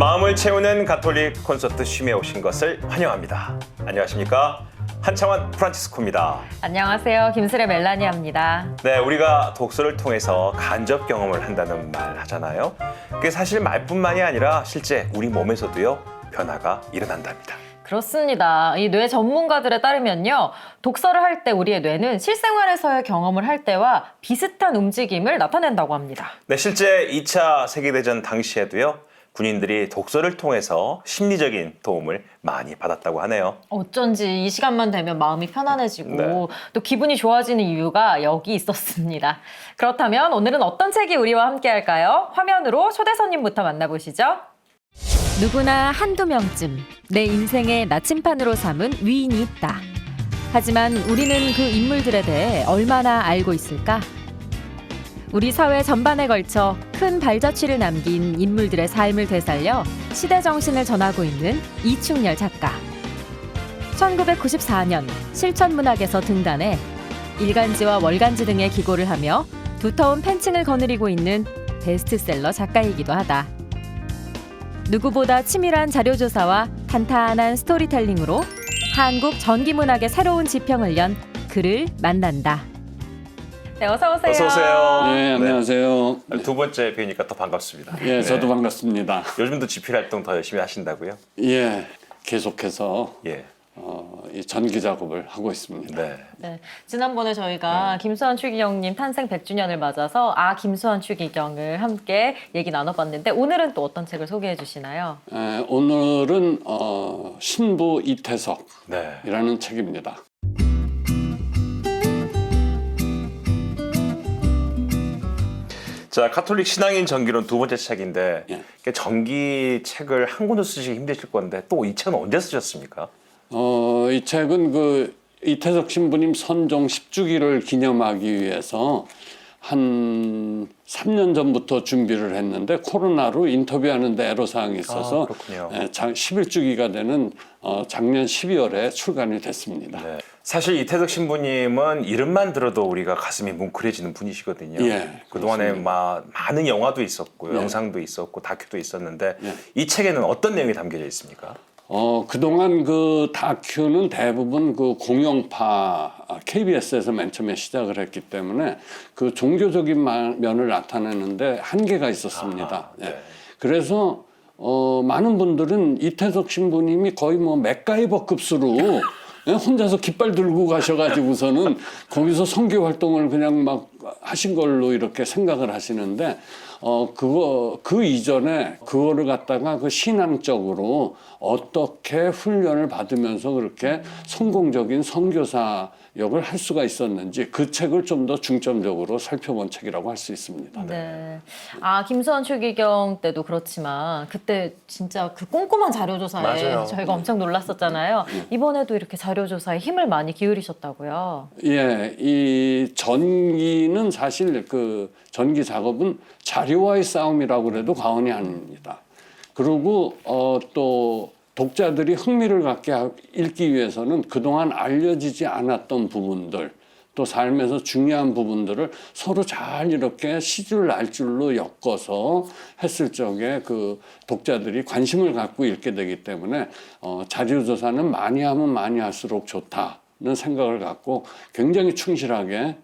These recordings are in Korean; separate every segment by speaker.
Speaker 1: 마음을 채우는 가톨릭 콘서트 쉼에 오신 것을 환영합니다. 안녕하십니까? 한창원 프란치스코입니다.
Speaker 2: 안녕하세요. 김슬의 멜라니아입니다.
Speaker 1: 네, 우리가 독서를 통해서 간접 경험을 한다는 말 하잖아요. 그게 사실 말뿐만이 아니라 실제 우리 몸에서도요, 변화가 일어난답니다.
Speaker 2: 그렇습니다. 이 뇌 전문가들에 따르면요. 독서를 할 때 우리의 뇌는 실생활에서의 경험을 할 때와 비슷한 움직임을 나타낸다고 합니다.
Speaker 1: 네, 실제 2차 세계대전 당시에도요, 군인들이 독서를 통해서 심리적인 도움을 많이 받았다고 하네요.
Speaker 2: 어쩐지 이 시간만 되면 마음이 편안해지고
Speaker 1: 네.
Speaker 2: 또 기분이 좋아지는 이유가 여기 있었습니다. 그렇다면 오늘은 어떤 책이 우리와 함께 할까요? 화면으로 초대 손님부터 만나보시죠. 누구나 한두 명쯤 내 인생의 나침판으로 삼은 위인이 있다. 하지만 우리는 그 인물들에 대해 얼마나 알고 있을까? 우리 사회 전반에 걸쳐 큰 발자취를 남긴 인물들의 삶을 되살려 시대 정신을 전하고 있는 이충렬 작가. 1994년 실천문학에서 등단해 일간지와 월간지 등의 기고를 하며 두터운 팬층을 거느리고 있는 베스트셀러 작가이기도 하다. 누구보다 치밀한 자료조사와 탄탄한 스토리텔링으로 한국 전기문학의 새로운 지평을 연 그를 만난다. 네, 어서 오세요.
Speaker 1: 어서 오세요.
Speaker 3: 네, 안녕하세요.
Speaker 1: 두 번째 뵈니까 더 반갑습니다.
Speaker 3: 예, 저도 반갑습니다.
Speaker 1: 요즘도 집필 활동 더 열심히 하신다고요?
Speaker 3: 예, 계속해서
Speaker 1: 예.
Speaker 3: 이 전기 작업을 하고 있습니다.
Speaker 1: 네.
Speaker 2: 네, 지난번에 저희가 김수환 추기경님 탄생 100주년을 맞아서 김수환 추기경을 함께 얘기 나눠봤는데 오늘은 또 어떤 책을 소개해 주시나요?
Speaker 3: 오늘은 신부 이태석이라는
Speaker 1: 네.
Speaker 3: 책입니다.
Speaker 1: 자, 카톨릭 신앙인 전기론 두 번째 책인데
Speaker 3: 예.
Speaker 1: 전기 책을 한 권도 쓰시기 힘드실 건데 또 이 책은 언제 쓰셨습니까?
Speaker 3: 이 책은 그 이태석 신부님 선종 10주기를 기념하기 위해서 한 3년 전부터 준비를 했는데 코로나로 인터뷰하는 데 애로사항이 있어서
Speaker 1: 그렇군요.
Speaker 3: 11주기가 되는 작년 12월에 출간이 됐습니다.
Speaker 1: 네. 사실 이태석 신부님은 이름만 들어도 우리가 가슴이 뭉클해지는 분이시거든요.
Speaker 3: 예,
Speaker 1: 그동안에
Speaker 3: 그렇습니다.
Speaker 1: 많은 영화도 있었고
Speaker 3: 예.
Speaker 1: 영상도 있었고 다큐도 있었는데
Speaker 3: 예.
Speaker 1: 이 책에는 어떤 내용이 담겨져 있습니까?
Speaker 3: 그동안 그 다큐는 대부분 그 공영파 KBS에서 맨 처음에 시작을 했기 때문에 그 종교적인 면을 나타내는데 한계가 있었습니다.
Speaker 1: 네.
Speaker 3: 예. 그래서 많은 분들은 이태석 신부님이 거의 뭐 맥가이버 급수로 예, 혼자서 깃발 들고 가셔가지고서는 거기서 선교 활동을 그냥 막 하신 걸로 이렇게 생각을 하시는데 그 이전에 그거를 갖다가 그 신앙적으로 어떻게 훈련을 받으면서 그렇게 성공적인 선교사 역을 할 수가 있었는지 그 책을 좀 더 중점적으로 살펴본 책이라고 할 수 있습니다.
Speaker 2: 네. 김수환 추기경 때도 그렇지만 그때 진짜 그 꼼꼼한 자료조사에
Speaker 1: 맞아요.
Speaker 2: 저희가 엄청 놀랐었잖아요. 이번에도 이렇게 자료조사에 힘을 많이 기울이셨다고요.
Speaker 3: 예, 이 전기는 사실 그 전기 작업은 자료와의 싸움이라고 그래도 과언이 아닙니다. 그리고 또 독자들이 흥미를 갖게 읽기 위해서는 그동안 알려지지 않았던 부분들 또 삶에서 중요한 부분들을 서로 잘 이렇게 시줄 날줄로 엮어서 했을 적에 그 독자들이 관심을 갖고 읽게 되기 때문에 자료조사는 많이 하면 많이 할수록 좋다는 생각을 갖고 굉장히 충실하게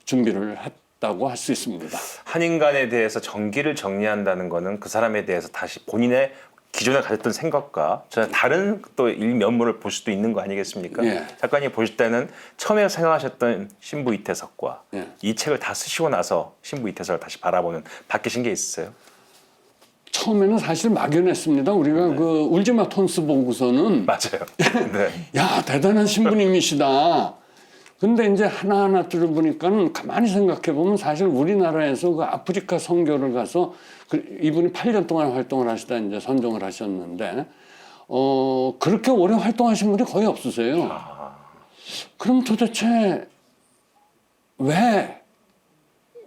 Speaker 3: 준비를 했다고 할 수 있습니다.
Speaker 1: 한 인간에 대해서 전기를 정리한다는 거는 그 사람에 대해서 다시 본인의 기존에 가졌던 생각과 전혀 다른 또 일면모를 볼 수도 있는 거 아니겠습니까?
Speaker 3: 예.
Speaker 1: 작가님 보실 때는 처음에 생각하셨던 신부 이태석과
Speaker 3: 예.
Speaker 1: 이 책을 다 쓰시고 나서 신부 이태석을 다시 바라보는 바뀌신 게 있으세요?
Speaker 3: 처음에는 사실 막연했습니다. 우리가 그 울지마 톤스 보고서는
Speaker 1: 맞아요. 네.
Speaker 3: 야, 대단한 신부님이시다. 근데 이제 하나하나 들어보니까는 가만히 생각해 보면 사실 우리나라에서 그 아프리카 선교를 가서 이분이 8년 동안 활동을 하시다 이제 선종을 하셨는데 그렇게 오래 활동하신 분이 거의 없으세요. 그럼 도대체 왜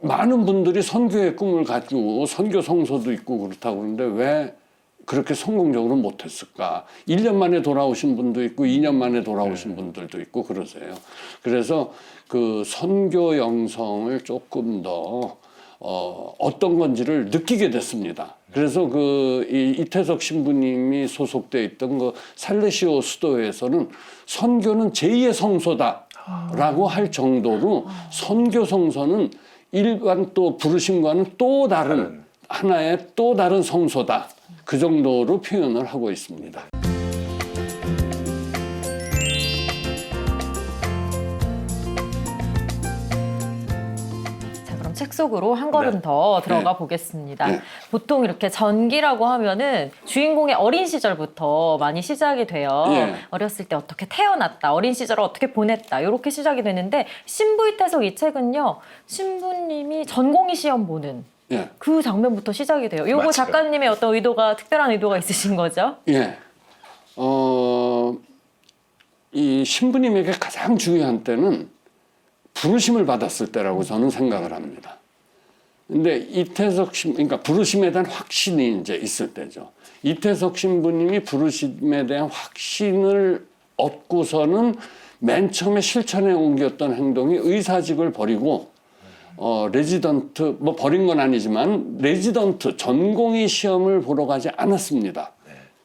Speaker 3: 많은 분들이 선교의 꿈을 가지고 선교 성소도 있고 그렇다고 그러는데 왜 그렇게 성공적으로 못했을까? 1년 만에 돌아오신 분도 있고 2년 만에 돌아오신 분들도 있고 그러세요. 그래서 그 선교 영성을 조금 더 어떤 건지를 느끼게 됐습니다. 그래서 이 이태석 신부님이 소속돼 있던 그 살레시오 수도회에서는 선교는 제2의 성소다라고 할 정도로 선교 성소는 일반 또 부르심과는 또 다른 하나의 또 다른 성소다. 그 정도로 표현을 하고 있습니다.
Speaker 2: 책 속으로 한 걸음
Speaker 1: 네.
Speaker 2: 더 들어가
Speaker 3: 네.
Speaker 2: 보겠습니다.
Speaker 3: 네.
Speaker 2: 보통 이렇게 전기라고 하면은 주인공의 어린 시절부터 많이 시작이 돼요.
Speaker 3: 네.
Speaker 2: 어렸을 때 어떻게 태어났다, 어린 시절을 어떻게 보냈다, 이렇게 시작이 되는데 신부 이태석 이 책은요, 신부님이 전공의 시험 보는
Speaker 3: 예.
Speaker 2: 그 장면부터 시작이 돼요. 요거
Speaker 1: 맞아요.
Speaker 2: 작가님의 어떤 의도가, 특별한 의도가 있으신 거죠?
Speaker 3: 예. 이 신부님에게 가장 중요한 때는 부르심을 받았을 때라고 저는 생각을 합니다. 근데 이태석 신, 그러니까 부르심에 대한 확신이 이제 있을 때죠. 이태석 신부님이 부르심에 대한 확신을 얻고서는 맨 처음에 실천에 옮겼던 행동이 의사직을 버리고 레지던트, 뭐 버린 건 아니지만 레지던트 전공의 시험을 보러 가지 않았습니다.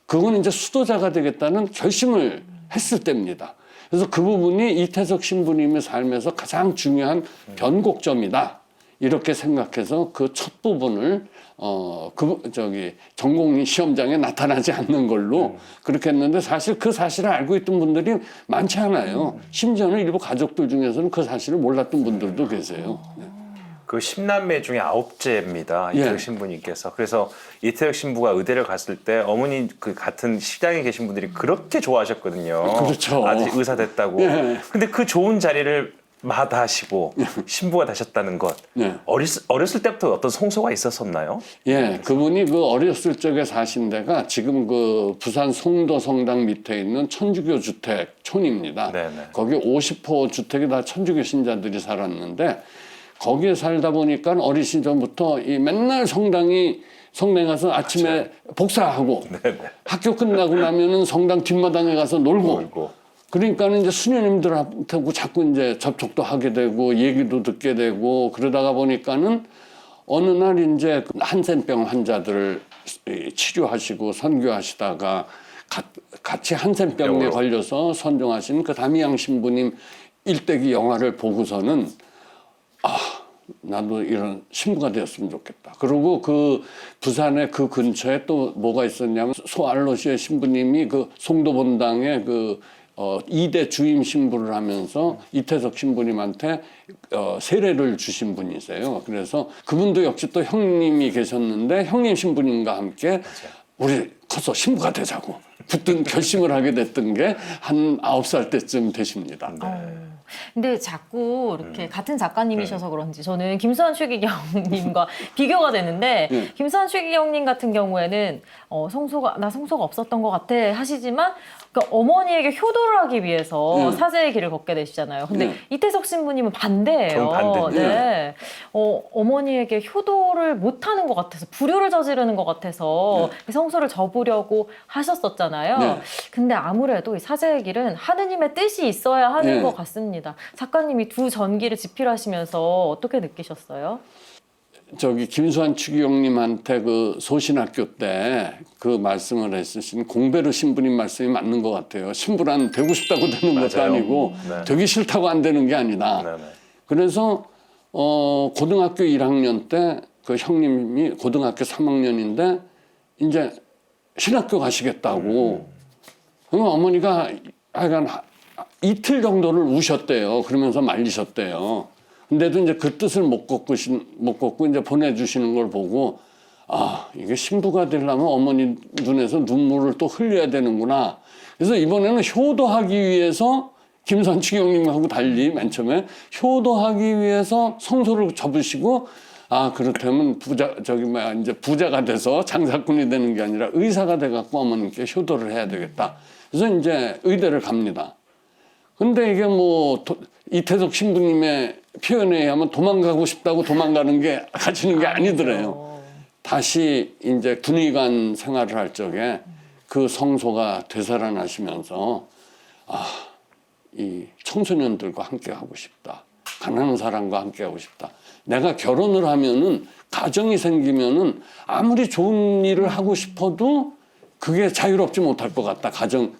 Speaker 3: 그건 이제 수도자가 되겠다는 결심을 했을 때입니다. 그래서 그 부분이 이태석 신부님의 삶에서 가장 중요한 변곡점이다. 이렇게 생각해서 그 첫 부분을 전공의 시험장에 나타나지 않는 걸로 그렇게 했는데 사실 그 사실을 알고 있던 분들이 많지 않아요. 심지어는 일부 가족들 중에서는 그 사실을 몰랐던 분들도 계세요. 네.
Speaker 1: 그 10남매 중에 9째입니다.
Speaker 3: 예.
Speaker 1: 이태석 신부님께서. 그래서 이태석 신부가 의대를 갔을 때 어머니 그 같은 식당에 계신 분들이 그렇게 좋아하셨거든요.
Speaker 3: 그렇죠.
Speaker 1: 아들이 의사 됐다고.
Speaker 3: 예.
Speaker 1: 근데 그 좋은 자리를 마다하시고 신부가 되셨다는 것.
Speaker 3: 네.
Speaker 1: 어렸을 때부터 어떤 성소가 있었었나요?
Speaker 3: 예, 그분이 그 어렸을 적에 사신 데가 지금 그 부산 송도 성당 밑에 있는 천주교 주택촌입니다.
Speaker 1: 네네.
Speaker 3: 거기 50호 주택이 다 천주교 신자들이 살았는데 거기에 살다 보니까 어린 시절부터 이 맨날 성당에 가서 아침에 복사하고
Speaker 1: 네네.
Speaker 3: 학교 끝나고 나면은 성당 뒷마당에 가서 놀고
Speaker 1: 놀고.
Speaker 3: 그러니까는 이제 수녀님들하고 자꾸 이제 접촉도 하게 되고 얘기도 듣게 되고 그러다가 보니까는 어느 날 이제 한센병 환자들을 치료하시고 선교하시다가 같이 한센병에
Speaker 1: 병으로.
Speaker 3: 걸려서 선종하신 그 담이양 신부님 일대기 영화를 보고서는 나도 이런 신부가 되었으면 좋겠다. 그리고 그 부산의 그 근처에 또 뭐가 있었냐면 소알로시의 신부님이 그 송도본당에 그 2대 주임 신부를 하면서 이태석 신부님한테 세례를 주신 분이세요. 그래서 그분도 역시 또 형님이 계셨는데 형님 신부님과 함께 우리 커서 신부가 되자고 붙든 결심을 하게 됐던 게 한 9살 때쯤 되십니다.
Speaker 2: 근데 자꾸 이렇게 같은 작가님이셔서 그런지 저는 김수환 최기경님과 비교가 되는데 김수환 최기경님 같은 경우에는 나 성소가 없었던 것 같아 하시지만 그러니까 어머니에게 효도를 하기 위해서 사제의 길을 걷게 되시잖아요. 근데 이태석 신부님은 반대예요.
Speaker 1: 정반대인데.
Speaker 2: 네. 어머니에게 효도를 못하는 것 같아서 불효를 저지르는 것 같아서 성소를 접으려고 하셨었잖아요.
Speaker 3: 네.
Speaker 2: 근데 아무래도 이 사제의 길은 하느님의 뜻이 있어야 하는 것 같습니다. 작가님이 두 전기를 집필하시면서 어떻게 느끼셨어요?
Speaker 3: 김수환 추기경님한테 그 소신학교 때 그 말씀을 했으신 공베르 신부님 말씀이 맞는 것 같아요. 신부란 되고 싶다고 되는 것도
Speaker 1: 맞아요.
Speaker 3: 아니고
Speaker 1: 네.
Speaker 3: 되기 싫다고 안 되는 게 아니다.
Speaker 1: 네네.
Speaker 3: 그래서 고등학교 1학년 때 그 형님이 고등학교 3학년인데 이제 신학교 가시겠다고 그러면 어머니가 하여간 이틀 정도를 우셨대요. 그러면서 말리셨대요. 근데도 이제 그 뜻을 못 걷고 이제 보내주시는 걸 보고 이게 신부가 되려면 어머니 눈에서 눈물을 또 흘려야 되는구나. 그래서 이번에는 효도하기 위해서 김수환 추기경님하고 달리 맨 처음에 효도하기 위해서 성소를 접으시고 그렇다면 이제 부자가 돼서 장사꾼이 되는 게 아니라 의사가 돼갖고 어머님께 효도를 해야 되겠다. 그래서 이제 의대를 갑니다. 근데 이게 이태석 신부님의 표현에 의하면 도망가고 싶다고 가시는 게 아니더래요. 다시 이제 군의관 생활을 할 적에 그 성소가 되살아나시면서 이 청소년들과 함께 하고 싶다. 가난한 사람과 함께 하고 싶다. 내가 결혼을 하면은 가정이 생기면은 아무리 좋은 일을 하고 싶어도 그게 자유롭지 못할 것 같다.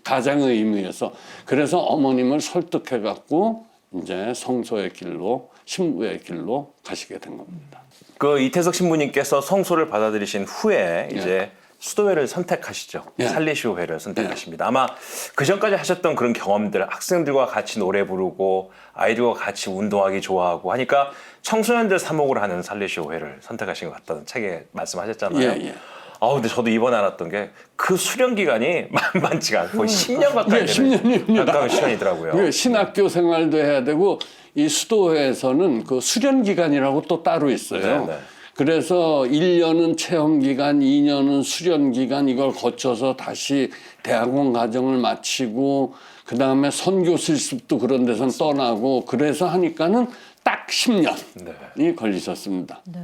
Speaker 3: 가장의 의무에서. 그래서 어머님을 설득해 갖고 이제 성소의 길로, 신부의 길로 가시게 된 겁니다.
Speaker 1: 그 이태석 신부님께서 성소를 받아들이신 후에 이제 수도회를 선택하시죠.
Speaker 3: 예.
Speaker 1: 살리시오회를 선택하십니다. 아마 그 전까지 하셨던 그런 경험들, 학생들과 같이 노래 부르고 아이들과 같이 운동하기 좋아하고 하니까 청소년들 사목을 하는 살리시오회를 선택하신 것 같다는 책에 말씀하셨잖아요.
Speaker 3: 예.
Speaker 1: 근데 저도 이번에 알았던 게 그 수련 기간이 만만치가 않고 거의 10년 가까이
Speaker 3: 예,
Speaker 1: 되는
Speaker 3: 10년입니다.
Speaker 1: 가까운 시간이더라고요.
Speaker 3: 신학교 생활도 해야 되고 이 수도회에서는 그 수련 기간이라고 또 따로 있어요.
Speaker 1: 네.
Speaker 3: 그래서 1년은 체험 기간, 2년은 수련 기간 이걸 거쳐서 다시 대학원 과정을 마치고 그다음에 선교 실습도 그런 데선 떠나고 그래서 하니까는 딱 10년이 걸리셨습니다.
Speaker 2: 네.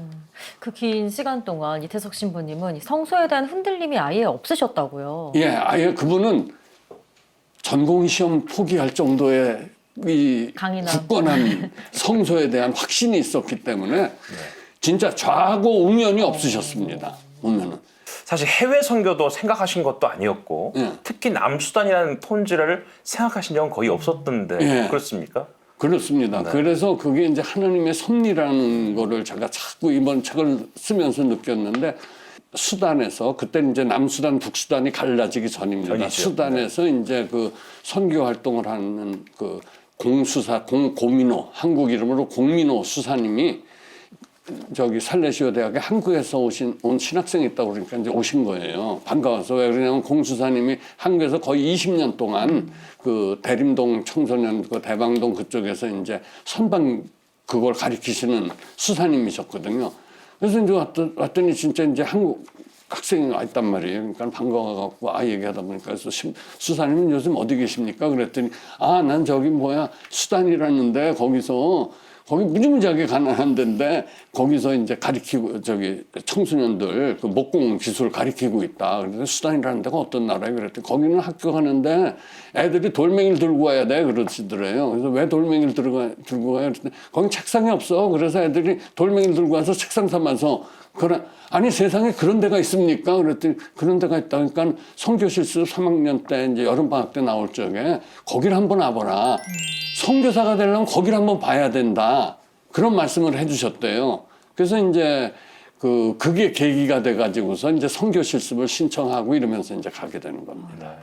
Speaker 2: 그 긴 시간 동안 이태석 신부님은 이 성소에 대한 흔들림이 아예 없으셨다고요.
Speaker 3: 예, 아예 그분은 전공 시험 포기할 정도의 이
Speaker 2: 강인함.
Speaker 3: 굳건한 성소에 대한 확신이 있었기 때문에 진짜 좌고 우면이 없으셨습니다. 보면은.
Speaker 1: 사실 해외 선교도 생각하신 것도 아니었고
Speaker 3: 예.
Speaker 1: 특히 남수단이라는 톤지를 생각하신 적은 거의 없었던데
Speaker 3: 예.
Speaker 1: 그렇습니까?
Speaker 3: 그렇습니다.
Speaker 1: 네.
Speaker 3: 그래서 그게 이제 하나님의 섭리라는 거를 제가 자꾸 이번 책을 쓰면서 느꼈는데 수단에서 그때는 이제 남수단, 북수단이 갈라지기 전입니다.
Speaker 1: 전이죠.
Speaker 3: 수단에서 이제 그 선교 활동을 하는 그 고민호 한국 이름으로 공민호 수사님이 저기 살레시오 대학에 한국에서 온 신학생이 있다고 그러니까 이제 오신 거예요. 반가워서. 왜 그러냐면 공수사님이 한국에서 거의 20년 동안 그 대림동 청소년 그 대방동 그쪽에서 이제 선방 그걸 가리키시는 수사님이셨거든요. 그래서 이제 왔더니 진짜 이제 한국 학생이 와 있단 말이에요. 그러니까 반가워갖고 얘기하다 보니까 그래서 수사님은 요즘 어디 계십니까? 그랬더니 난 저기 수단이라는데 거기 무지무지하게 가난한 데인데 거기서 이제 가리키고 저기 청소년들 그 목공 기술 가리키고 있다. 그래서 수단이라는 데가 어떤 나라에 그랬더니 거기는 학교 가는데 애들이 돌멩이를 들고 와야 돼 그러시더래요. 그래서 왜 돌멩이를 들고 가요? 그랬더니 거기 책상이 없어. 그래서 애들이 돌멩이를 들고 와서 책상 삼아서 아니 세상에 그런 데가 있습니까? 그랬더니 그런 데가 있다. 그러니까 선교실습 3학년 때 이제 여름방학 때 나올 적에 거기를 한번 와보라. 선교사가 되려면 거기를 한번 봐야 된다. 그런 말씀을 해주셨대요. 그래서 이제 그게 계기가 돼가지고서 이제 선교 실습을 신청하고 이러면서 이제 가게 되는 겁니다.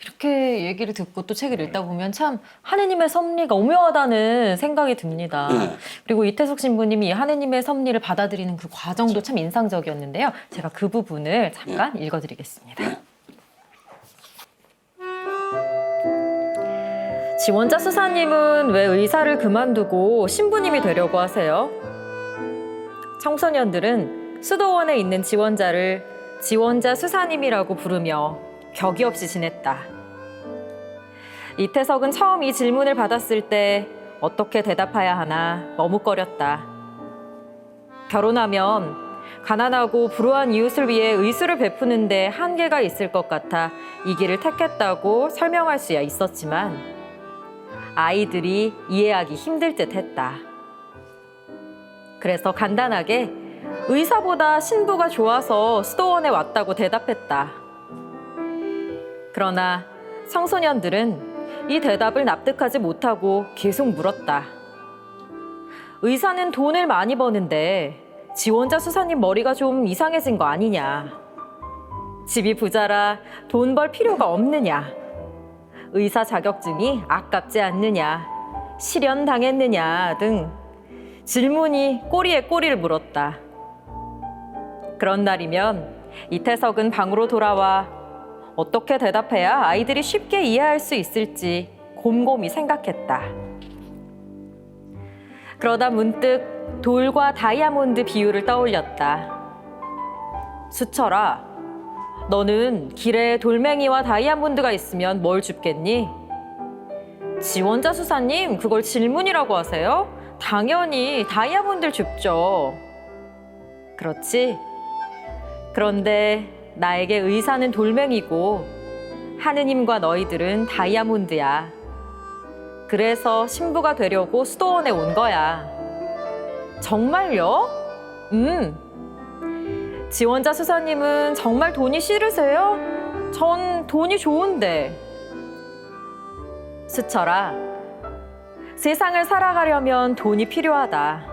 Speaker 2: 이렇게 얘기를 듣고 또 책을 읽다 보면 참 하느님의 섭리가 오묘하다는 생각이 듭니다.
Speaker 3: 네.
Speaker 2: 그리고 이태석 신부님이 이 하느님의 섭리를 받아들이는 그 과정도 참 인상적이었는데요. 제가 그 부분을 잠깐 읽어드리겠습니다. 지원자 수사님은 왜 의사를 그만두고 신부님이 되려고 하세요? 청소년들은 수도원에 있는 지원자를 지원자 수사님이라고 부르며 격이 없이 지냈다. 이태석은 처음 이 질문을 받았을 때 어떻게 대답해야 하나 머뭇거렸다. 결혼하면 가난하고 불우한 이웃을 위해 의술을 베푸는데 한계가 있을 것 같아 이 길을 택했다고 설명할 수야 있었지만 아이들이 이해하기 힘들 듯 했다. 그래서 간단하게 의사보다 신부가 좋아서 수도원에 왔다고 대답했다. 그러나 청소년들은 이 대답을 납득하지 못하고 계속 물었다. 의사는 돈을 많이 버는데 지원자 수사님 머리가 좀 이상해진 거 아니냐. 집이 부자라 돈 벌 필요가 없느냐. 의사 자격증이 아깝지 않느냐, 실연당했느냐 등 질문이 꼬리에 꼬리를 물었다. 그런 날이면 이태석은 방으로 돌아와 어떻게 대답해야 아이들이 쉽게 이해할 수 있을지 곰곰이 생각했다. 그러다 문득 돌과 다이아몬드 비유를 떠올렸다. 수철아, 너는 길에 돌멩이와 다이아몬드가 있으면 뭘 줍겠니? 지원자 수사님, 그걸 질문이라고 하세요? 당연히 다이아몬드를 줍죠. 그렇지? 그런데 나에게 의사는 돌멩이고 하느님과 너희들은 다이아몬드야. 그래서 신부가 되려고 수도원에 온 거야. 정말요? 지원자 수사님은 정말 돈이 싫으세요? 전 돈이 좋은데. 수철아, 세상을 살아가려면 돈이 필요하다.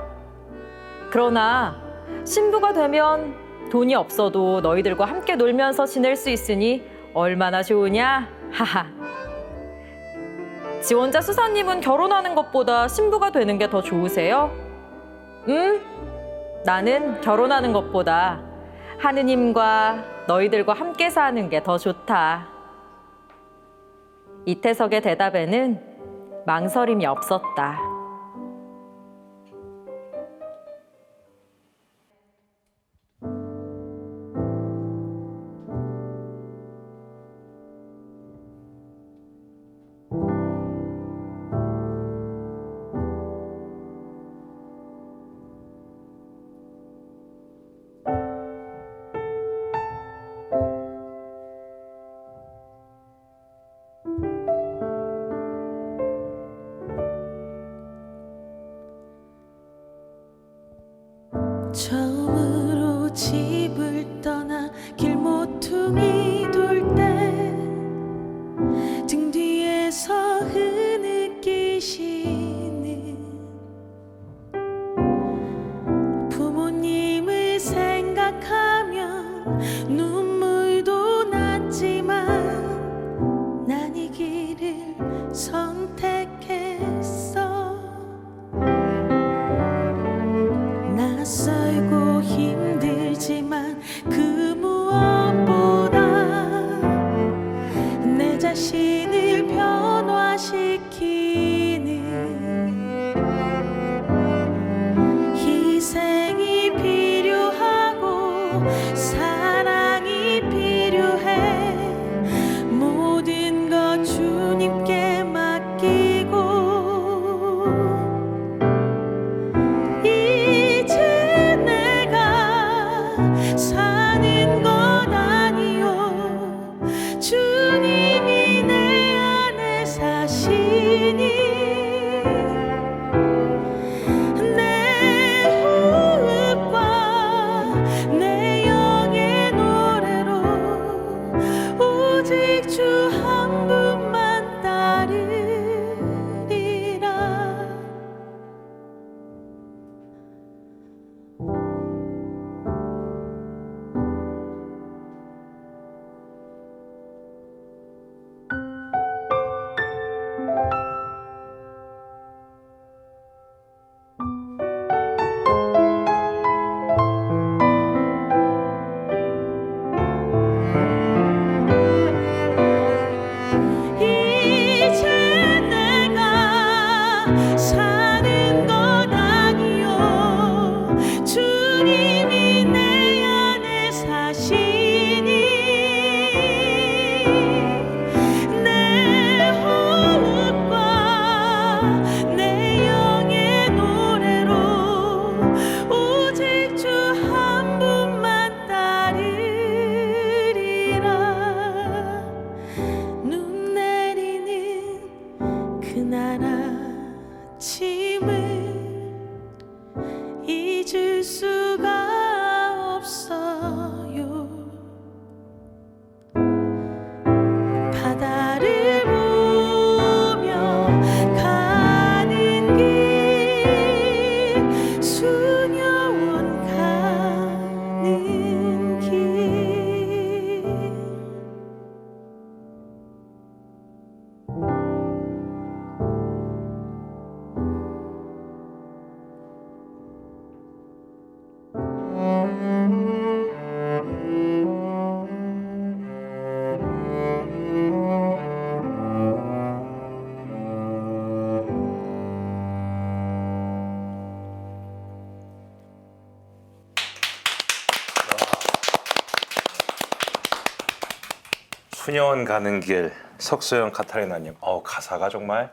Speaker 2: 그러나 신부가 되면 돈이 없어도 너희들과 함께 놀면서 지낼 수 있으니 얼마나 좋으냐? 하하. 지원자 수사님은 결혼하는 것보다 신부가 되는 게 더 좋으세요? 나는 결혼하는 것보다 하느님과 너희들과 함께 사는 게 더 좋다. 이태석의 대답에는 망설임이 없었다.
Speaker 4: 처음으로 집을 떠나 길모퉁이 돌 때 등 뒤에서 흐느끼시는 부모님을 생각하면 눈물도 났지만 난 이 길을 선택했어. 낯설고 힘들지만 그 무엇보다 내 자신을 변화시키는 희생이 필요하고 사랑이 필요해. 모든 것 주님께 맡기고 이제 내가 사는 것 아니요 주님이 내 안에 사시니 내 호흡과 내 영의 노래로 오직 주 한 분만 따르리라. 이제 내가 사는 것 아니요 주님이 내 안에 사시니 내 호흡과 내 영의 노래로 오직 주 한 분만 따르리라. 눈 내리는 그날 아침을 잊을 수가 없어요. 바다를 보며 가는 길 수녀원 가는 길
Speaker 1: 수녀원 가는 길, 석소영 카타리나님. 가사가 정말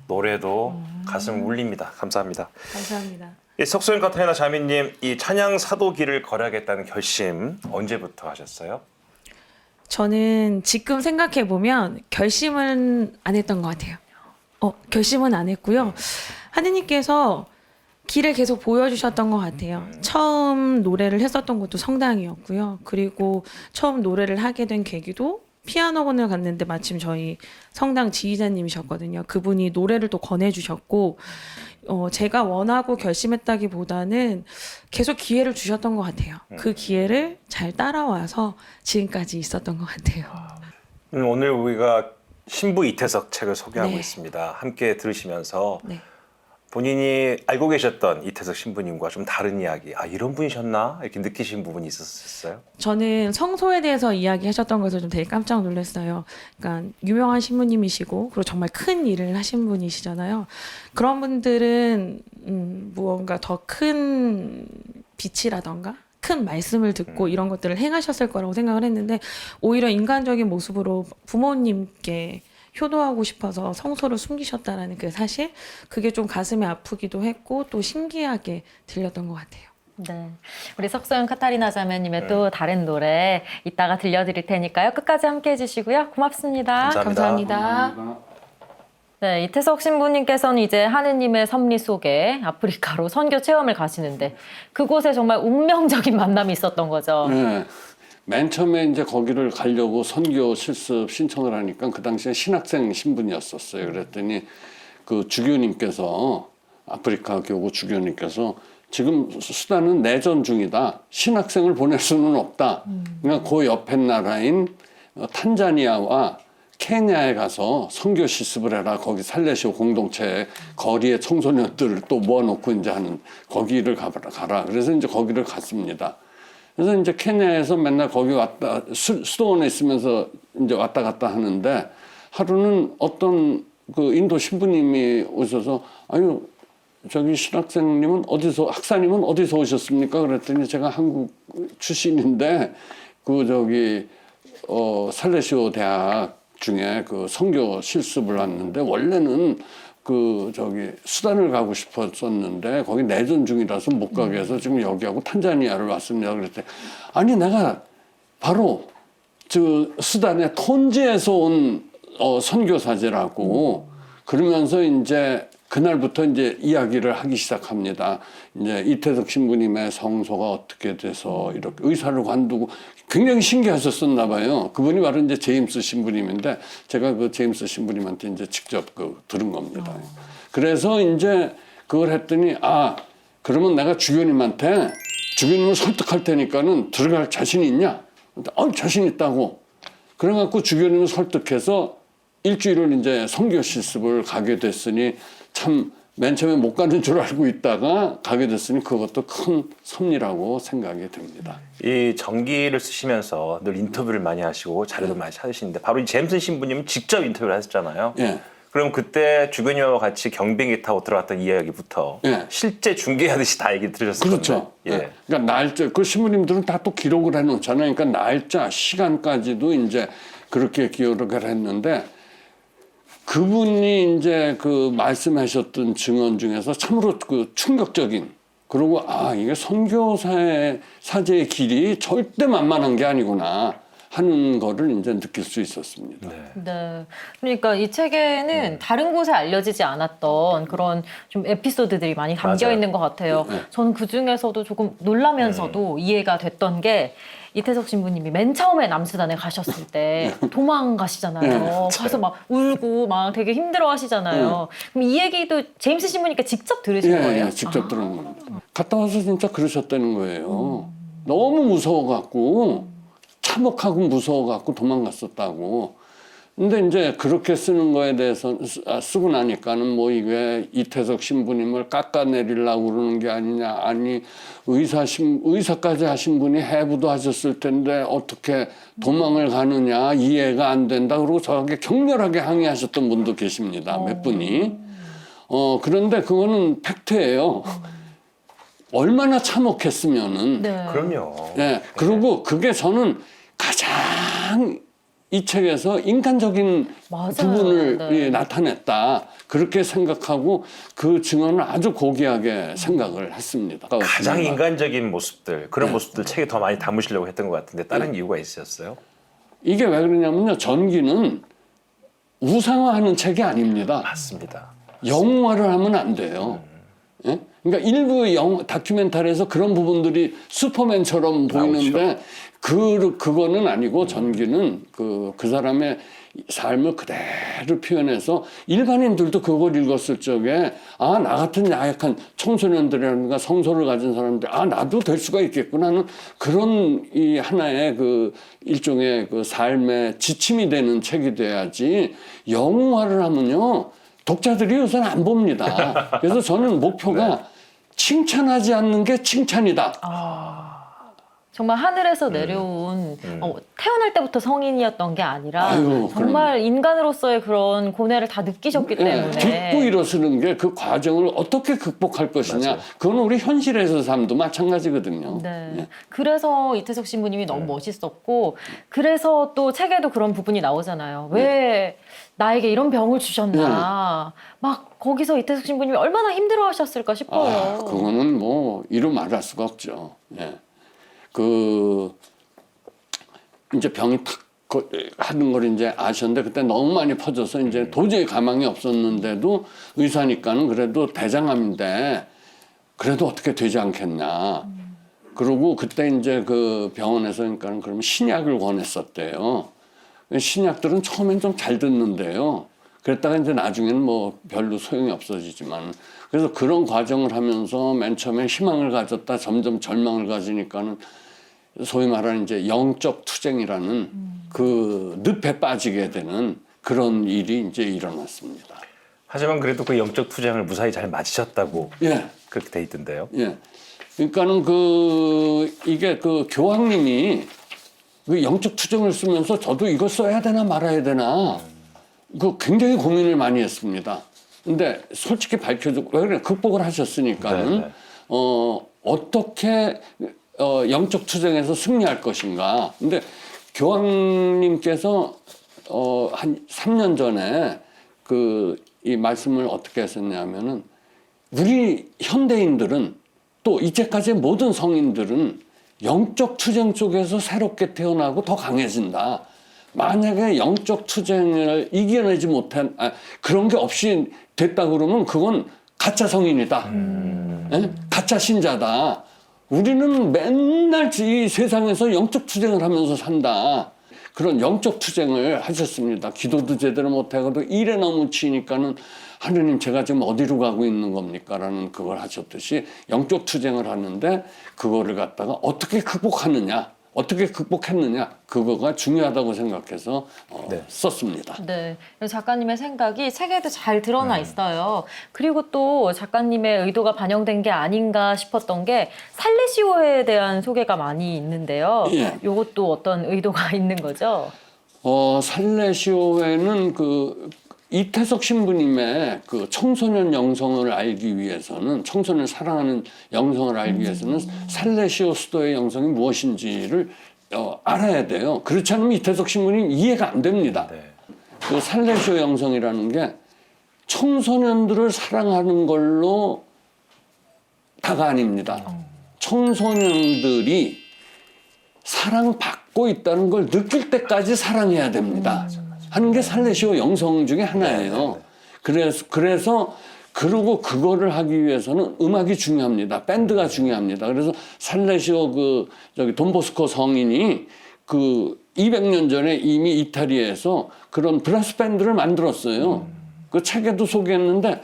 Speaker 1: 노래도 가슴 울립니다. 감사합니다.
Speaker 4: 감사합니다.
Speaker 1: 이 석소영 카타리나 자매님, 이 찬양 사도길을 걸어야겠다는 결심 언제부터 하셨어요?
Speaker 4: 저는 지금 생각해 보면 결심은 안 했던 것 같아요. 결심은 안 했고요. 하느님께서 길을 계속 보여주셨던 것 같아요. 처음 노래를 했었던 것도 성당이었고요. 그리고 처음 노래를 하게 된 계기도 피아노학원을 갔는데 마침 저희 성당 지휘자님이셨거든요. 그분이 노래를 또 권해주셨고 제가 원하고 결심했다기보다는 계속 기회를 주셨던 것 같아요. 그 기회를 잘 따라와서 지금까지 있었던 것 같아요.
Speaker 1: 오늘 우리가 신부 이태석 책을 소개하고
Speaker 4: 네.
Speaker 1: 있습니다. 함께 들으시면서
Speaker 4: 네.
Speaker 1: 본인이 알고 계셨던 이태석 신부님과 좀 다른 이야기, 아 이런 분이셨나 이렇게 느끼신 부분이 있었어요?
Speaker 4: 저는 성소에 대해서 이야기하셨던 것을 좀 되게 깜짝 놀랐어요. 그러니까 유명한 신부님이시고 그리고 정말 큰 일을 하신 분이시잖아요. 그런 분들은 무언가 더 큰 빛이라던가 큰 말씀을 듣고 이런 것들을 행하셨을 거라고 생각을 했는데 오히려 인간적인 모습으로 부모님께 효도하고 싶어서 성소를 숨기셨다라는 그 사실, 그게 좀 가슴이 아프기도 했고 또 신기하게 들렸던 것 같아요.
Speaker 2: 네, 우리 석소연 카타리나 자매님의 또 다른 노래 이따가 들려드릴 테니까요. 끝까지 함께 해주시고요. 고맙습니다.
Speaker 1: 감사합니다.
Speaker 4: 감사합니다.
Speaker 2: 네, 이태석 신부님께서는 이제 하느님의 섭리 속에 아프리카로 선교 체험을 가시는데 그곳에 정말 운명적인 만남이 있었던 거죠.
Speaker 3: 네. 맨 처음에 이제 거기를 가려고 선교 실습 신청을 하니까 그 당시에 신학생 신분이었었어요. 그랬더니 그 주교님께서 아프리카 교구 주교님께서 지금 수단은 내전 중이다. 신학생을 보낼 수는 없다. 그러니까 그 옆에 나라인 탄자니아와 케냐에 가서 선교 실습을 해라. 거기 살레시오 공동체 거리에 청소년들을 또 모아놓고 이제 하는 거기를 가라. 그래서 이제 거기를 갔습니다. 그래서 이제 케냐에서 맨날 거기 왔다, 수도원에 있으면서 이제 왔다 갔다 하는데 하루는 어떤 그 인도 신부님이 오셔서 아유, 저기 신학생님은 어디서, 학사님은 어디서 오셨습니까? 그랬더니 제가 한국 출신인데 그 저기, 살레시오 대학 중에 그 선교 실습을 왔는데 원래는 그 저기 수단을 가고 싶었었는데 거기 내전 중이라서 못 가게 해서 지금 여기하고 탄자니아를 왔습니다. 그랬더니 아니 내가 바로 저 수단의 톤지에서 온 선교사제라고 그러면서 이제 그날부터 이제 이야기를 하기 시작합니다. 이제 이태석 신부님의 성소가 어떻게 돼서 이렇게 의사를 관두고 굉장히 신기하셨었나 봐요. 그분이 바로 이제 제임스 신부님인데 제가 그 제임스 신부님한테 이제 직접 그 들은 겁니다. 그래서 이제 그걸 했더니 아, 그러면 내가 주교님한테 주교님을 설득할 테니까는 들어갈 자신 있냐? 자신 있다고. 그래갖고 주교님을 설득해서 일주일을 이제 선교 실습을 가게 됐으니 참 맨 처음에 못 가는 줄 알고 있다가 가게 됐으니 그것도 큰 섭리라고 생각이 듭니다.
Speaker 1: 이 전기를 쓰시면서 늘 인터뷰를 많이 하시고 자료도 많이 찾으시는데 바로 이 제임스 신부님은 직접 인터뷰를 하셨잖아요.
Speaker 3: 예.
Speaker 1: 그럼 그때 주교님과 같이 경비행기 타고 들어갔던 이야기부터
Speaker 3: 예.
Speaker 1: 실제 중계하듯이 다 얘기 들으셨을
Speaker 3: 그렇죠.
Speaker 1: 건데.
Speaker 3: 예. 그러니까 날짜, 그 신부님들은 다 또 기록을 해놓잖아요. 그러니까 날짜, 시간까지도 이제 그렇게 기록을 했는데 그분이 이제 그 말씀하셨던 증언 중에서 참으로 그 충격적인, 그리고 아, 이게 선교사의 사제의 길이 절대 만만한 게 아니구나 하는 거를 이제 느낄 수 있었습니다.
Speaker 2: 네. 그러니까 이 책에는 다른 곳에 알려지지 않았던 그런 좀 에피소드들이 많이 담겨
Speaker 1: 맞아요.
Speaker 2: 있는 것 같아요. 저는 그 중에서도 조금 놀라면서도 이해가 됐던 게 이태석 신부님이 맨 처음에 남수단에 가셨을 때 도망가시잖아요. 가서 막 울고 막 되게 힘들어 하시잖아요. 그럼 이 얘기도 제임스 신부님께 직접 들으신 거예요?
Speaker 3: 예, 직접 들은 겁니다. 갔다 와서 진짜 그러셨다는 거예요. 너무 무서워갖고 참혹하고 무서워갖고 도망갔었다고. 근데 이제 그렇게 쓰는 거에 대해서 쓰고 나니까는 뭐 이게 이태석 신부님을 깎아내리려고 그러는 게 아니냐. 아니 의사까지 하신 분이 해부도 하셨을 텐데 어떻게 도망을 가느냐. 이해가 안 된다. 그러고 저에게 격렬하게 항의하셨던 분도 계십니다. 몇 분이. 그런데 그거는 팩트예요. 얼마나 참혹했으면은.
Speaker 2: 네.
Speaker 1: 그럼요.
Speaker 3: 네. 그리고 그게 저는 가장 이 책에서 인간적인
Speaker 2: 맞아요.
Speaker 3: 부분을
Speaker 2: 네.
Speaker 3: 예, 나타냈다. 그렇게 생각하고 그 증언을 아주 고귀하게 생각을 했습니다.
Speaker 1: 가장 인간적인 모습들, 그런 모습들 책에 더 많이 담으시려고 했던 것 같은데 다른 이유가 있으셨어요?
Speaker 3: 이게 왜 그러냐면요. 전기는 우상화하는 책이 아닙니다.
Speaker 1: 맞습니다.
Speaker 3: 영웅화를 하면 안 돼요. 예? 그러니까 일부 다큐멘터리에서 그런 부분들이 슈퍼맨처럼 보이는데 그거는 아니고 전기는 그 사람의 삶을 그대로 표현해서 일반인들도 그걸 읽었을 적에 아, 나 같은 야약한 청소년들이라든가 성소를 가진 사람들 아, 나도 될 수가 있겠구나 하는 그런 이 하나의 그 일종의 그 삶의 지침이 되는 책이 돼야지 영웅화를 하면요 독자들이 요새는 안 봅니다. 그래서 저는 목표가 칭찬하지 않는 게 칭찬이다.
Speaker 2: 정말 하늘에서 내려온 태어날 때부터 성인이었던 게 아니라
Speaker 3: 아유,
Speaker 2: 정말 인간으로서의 그런 고뇌를 다 느끼셨기 때문에
Speaker 3: 듣고 일어서는 게 그 과정을 어떻게 극복할 것이냐.
Speaker 1: 맞아요.
Speaker 3: 그건 우리 현실에서 삶도 마찬가지거든요.
Speaker 2: 네.
Speaker 3: 예.
Speaker 2: 그래서 이태석 신부님이 너무 멋있었고 그래서 또 책에도 그런 부분이 나오잖아요. 왜 나에게 이런 병을 주셨나. 막 거기서 이태석 신부님이 얼마나 힘들어하셨을까 싶어요.
Speaker 3: 아, 그거는 뭐 이루 말할 수가 없죠. 예. 이제 병이 탁 하는 걸 이제 아셨는데 그때 너무 많이 퍼져서 이제 도저히 가망이 없었는데도 의사니까는 그래도 대장암인데 그래도 어떻게 되지 않겠냐. 그러고 그때 이제 그 병원에서 그러니까 그러면 신약을 권했었대요. 신약들은 처음엔 좀 잘 듣는데요. 그랬다가 이제 나중에는 뭐 별로 소용이 없어지지만 그래서 그런 과정을 하면서 맨 처음에 희망을 가졌다 점점 절망을 가지니까는 소위 말하는 이제 영적 투쟁이라는 그 늪에 빠지게 되는 그런 일이 이제 일어났습니다.
Speaker 1: 하지만 그래도 그 영적 투쟁을 무사히 잘 마치셨다고
Speaker 3: 예.
Speaker 1: 그렇게 돼 있던데요.
Speaker 3: 예. 그러니까는 이게 그 교황님이 그 영적 투쟁을 쓰면서 저도 이거 써야 되나 말아야 되나 그 굉장히 고민을 많이 했습니다. 근데 솔직히 밝혀주고 왜 그래 극복을 하셨으니까는
Speaker 1: 네, 네.
Speaker 3: 어떻게 영적 투쟁에서 승리할 것인가. 근데 교황님께서 한 3년 전에 이 말씀을 어떻게 하셨냐면은 우리 현대인들은 또 이제까지의 모든 성인들은 영적 투쟁 속에서 새롭게 태어나고 더 강해진다. 만약에 영적 투쟁을 이겨내지 못한 그런 게 없이 됐다 그러면 그건 가짜 성인이다. 예? 가짜 신자다. 우리는 맨날 이 세상에서 영적 투쟁을 하면서 산다. 그런 영적 투쟁을 하셨습니다. 기도도 제대로 못하고도 일에 너무 치니까는 하느님 제가 지금 어디로 가고 있는 겁니까? 라는 그걸 하셨듯이 영적 투쟁을 하는데 그거를 갖다가 어떻게 극복하느냐, 어떻게 극복했느냐 그거가 중요하다고 생각해서 썼습니다.
Speaker 2: 네, 작가님의 생각이 책에도 잘 드러나 있어요. 그리고 또 작가님의 의도가 반영된 게 아닌가 싶었던 게 살레시오에 대한 소개가 많이 있는데요.
Speaker 3: 예.
Speaker 2: 이것도 어떤 의도가 있는 거죠?
Speaker 3: 살레시오에는 이태석 신부님의 그 청소년 영성을 알기 위해서는 청소년을 사랑하는 영성을 알기 위해서는 살레시오 수도의 영성이 무엇인지를 알아야 돼요. 그렇지 않으면 이태석 신부님 이해가 안 됩니다.
Speaker 1: 네.
Speaker 3: 그 살레시오 영성이라는 게 청소년들을 사랑하는 걸로 다가 아닙니다. 청소년들이 사랑받고 있다는 걸 느낄 때까지 사랑해야 됩니다. 하는 게 살레시오 영성 중에 하나예요. 그래서 그리고 그거를 하기 위해서는 음악이 중요합니다. 밴드가 중요합니다. 그래서 살레시오 돈보스코 성인이 200년 전에 이미 이탈리아에서 그런 브라스 밴드를 만들었어요. 그 책에도 소개했는데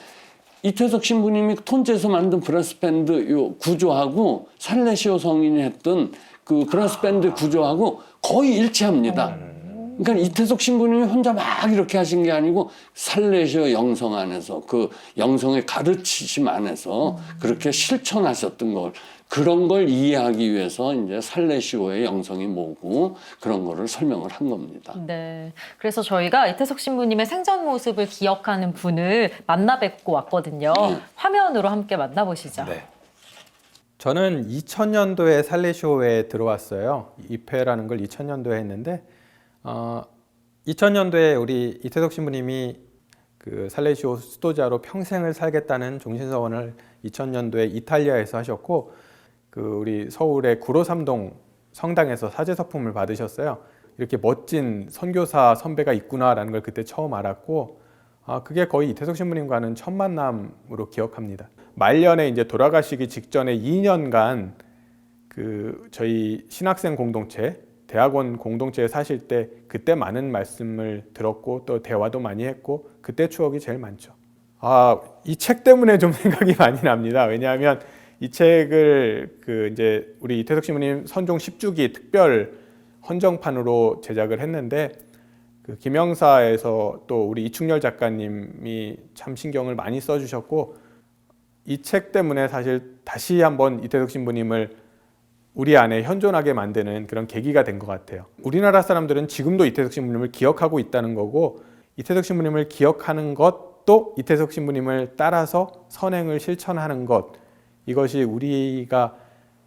Speaker 3: 이태석 신부님이 톤제에서 만든 브라스 밴드 구조하고 살레시오 성인이 했던 그 브라스 밴드 구조하고 거의 일치합니다. 그러니까 이태석 신부님이 혼자 막 이렇게 하신 게 아니고 살레시오 영성 안에서 그 영성의 가르치심 안에서 그렇게 실천하셨던 걸 그런 걸 이해하기 위해서 이제 살레시오의 영성이 뭐고 그런 거를 설명을 한 겁니다.
Speaker 2: 네. 그래서 저희가 이태석 신부님의 생전 모습을 기억하는 분을 만나 뵙고 왔거든요. 화면으로 함께 만나보시죠.
Speaker 1: 네.
Speaker 5: 저는 2000년도에 살레시오에 들어왔어요. 입회라는 걸 2000년도에 했는데 2000년도에 우리 이태석 신부님이 그 살레시오 수도자로 평생을 살겠다는 종신서원을 2000년도에 이탈리아에서 하셨고 우리 서울의 구로삼동 성당에서 사제서품을 받으셨어요. 이렇게 멋진 선교사 선배가 있구나라는 걸 그때 처음 알았고 그게 거의 이태석 신부님과는 첫 만남으로 기억합니다. 말년에 이제 돌아가시기 직전에 2년간 그 저희 신학생 공동체, 대학원 공동체에 사실 때 그때 많은 말씀을 들었고 또 대화도 많이 했고 그때 추억이 제일 많죠. 이 책 때문에 좀 생각이 많이 납니다. 왜냐하면 이 책을 그 이제 우리 이태석 신부님 선종 10주기 특별 헌정판으로 제작을 했는데 그 김영사에서 또 우리 이충렬 작가님이 참 신경을 많이 써주셨고 이 책 때문에 사실 다시 한번 이태석 신부님을 우리 안에 현존하게 만드는 그런 계기가 된 것 같아요. 우리나라 사람들은 지금도 이태석 신부님을 기억하고 있다는 거고 이태석 신부님을 기억하는 것도 이태석 신부님을 따라서 선행을 실천하는 것 이것이 우리가